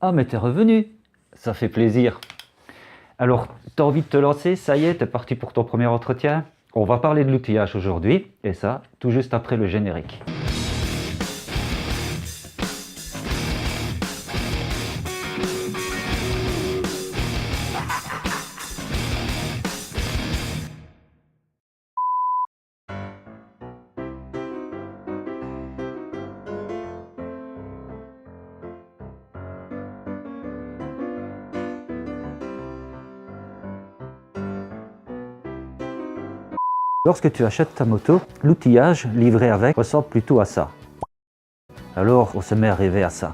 Ah, mais t'es revenu, ça fait plaisir. Alors, t'as envie de te lancer, ça y est, t'es parti pour ton premier entretien? On va parler de l'outillage aujourd'hui, et ça, tout juste après le générique. Lorsque tu achètes ta moto, l'outillage livré avec ressemble plutôt à ça. Alors, on se met à rêver à ça.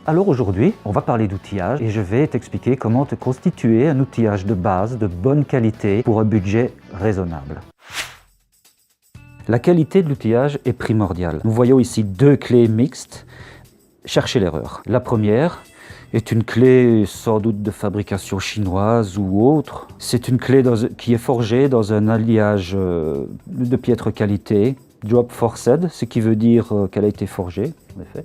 Alors aujourd'hui, on va parler d'outillage et je vais t'expliquer comment te constituer un outillage de base de bonne qualité pour un budget raisonnable. La qualité de l'outillage est primordiale. Nous voyons ici deux clés mixtes. Cherchez l'erreur. La première est une clé sans doute de fabrication chinoise ou autre. C'est une clé qui est forgée dans un alliage de piètre qualité, job forced, ce qui veut dire qu'elle a été forgée, en effet.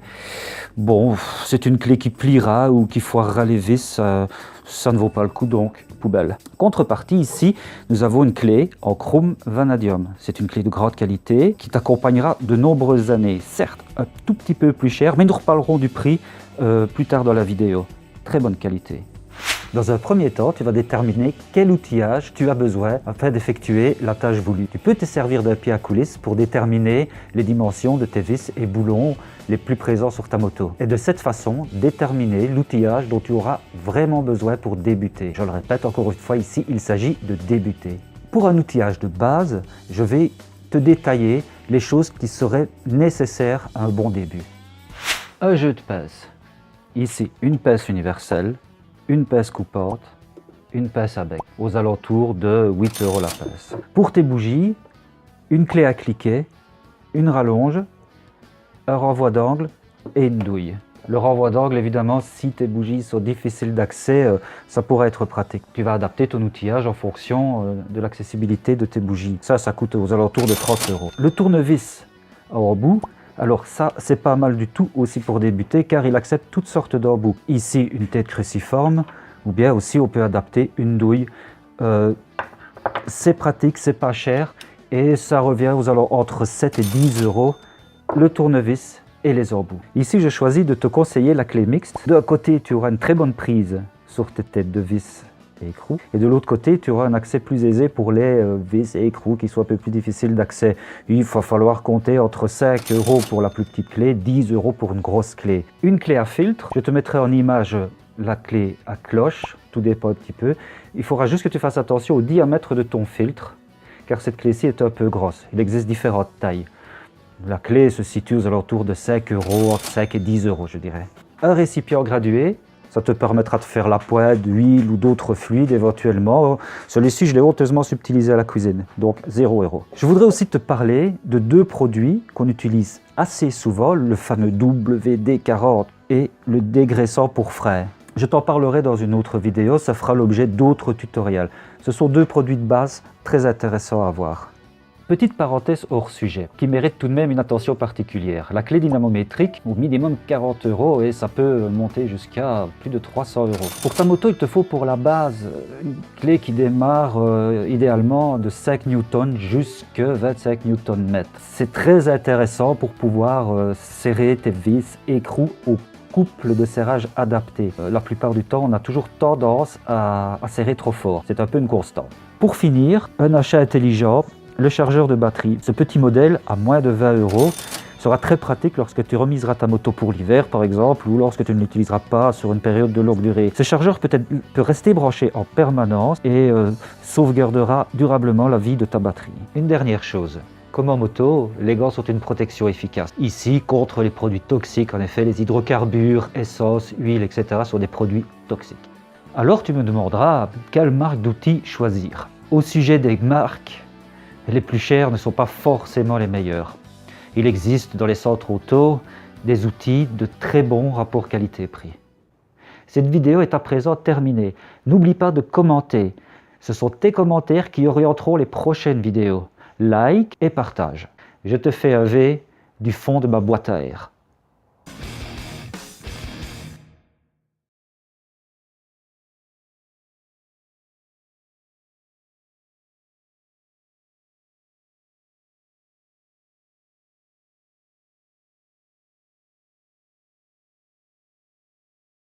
Bon, c'est une clé qui pliera ou qui foirera les vis, ça ne vaut pas le coup, donc poubelle. Contrepartie, ici, nous avons une clé en chrome vanadium. C'est une clé de grande qualité qui t'accompagnera de nombreuses années. Certes, un tout petit peu plus cher, mais nous reparlerons du prix plus tard dans la vidéo. Très bonne qualité. Dans un premier temps, tu vas déterminer quel outillage tu as besoin afin d'effectuer la tâche voulue. Tu peux te servir d'un pied à coulisse pour déterminer les dimensions de tes vis et boulons les plus présents sur ta moto. Et de cette façon, déterminer l'outillage dont tu auras vraiment besoin pour débuter. Je le répète encore une fois ici, il s'agit de débuter. Pour un outillage de base, je vais te détailler les choses qui seraient nécessaires à un bon début. Un jeu de pince. Ici, une pince universelle, une pince coupante, une pince à bec, aux alentours de 8 € la pince. Pour tes bougies, une clé à cliquet, une rallonge, un renvoi d'angle et une douille. Le renvoi d'angle, évidemment, si tes bougies sont difficiles d'accès, ça pourrait être pratique. Tu vas adapter ton outillage en fonction de l'accessibilité de tes bougies. Ça coûte aux alentours de 30 €. Le tournevis à embout, alors ça, c'est pas mal du tout aussi pour débuter car il accepte toutes sortes d'embouts. Ici, une tête cruciforme ou bien aussi on peut adapter une douille. C'est pratique, c'est pas cher et ça revient aux alentours entre 7 et 10 € le tournevis et les embouts. Ici, je choisis de te conseiller la clé mixte. D'un côté, tu auras une très bonne prise sur tes têtes de vis et écrous. Et de l'autre côté, tu auras un accès plus aisé pour les vis et écrous qui soient un peu plus difficiles d'accès. Il va falloir compter entre 5 € pour la plus petite clé, 10 € pour une grosse clé. Une clé à filtre, je te mettrai en image la clé à cloche, tout dépend un petit peu. Il faudra juste que tu fasses attention au diamètre de ton filtre, car cette clé-ci est un peu grosse. Il existe différentes tailles. La clé se situe aux alentours de 5 €, entre 5 et 10 € je dirais. Un récipient gradué, ça te permettra de faire la poêle, d'huile ou d'autres fluides éventuellement. Celui-ci, je l'ai honteusement subtilisé à la cuisine, donc 0 €. Je voudrais aussi te parler de deux produits qu'on utilise assez souvent, le fameux WD-40 et le dégraissant pour frein. Je t'en parlerai dans une autre vidéo, ça fera l'objet d'autres tutoriels. Ce sont deux produits de base très intéressants à voir. Petite parenthèse hors sujet, qui mérite tout de même une attention particulière. La clé dynamométrique, au minimum 40 € et ça peut monter jusqu'à plus de 300 €. Pour ta moto, il te faut pour la base une clé qui démarre idéalement de 5 Newton jusqu'à 25 Nm. C'est très intéressant pour pouvoir serrer tes vis écrous au couple de serrage adapté. La plupart du temps, on a toujours tendance à serrer trop fort. C'est un peu une constante. Pour finir, un achat intelligent. Le chargeur de batterie, ce petit modèle à moins de 20 € sera très pratique lorsque tu remiseras ta moto pour l'hiver par exemple ou lorsque tu ne l'utiliseras pas sur une période de longue durée. Ce chargeur peut rester branché en permanence et sauvegardera durablement la vie de ta batterie. Une dernière chose. Comme en moto, les gants sont une protection efficace. Ici, contre les produits toxiques, en effet, les hydrocarbures, essence, huile, etc. sont des produits toxiques. Alors tu me demanderas quelle marque d'outils choisir. Au sujet des marques, les plus chers ne sont pas forcément les meilleurs. Il existe dans les centres auto des outils de très bon rapport qualité-prix. Cette vidéo est à présent terminée. N'oublie pas de commenter. Ce sont tes commentaires qui orienteront les prochaines vidéos. Like et partage. Je te fais un V du fond de ma boîte à air.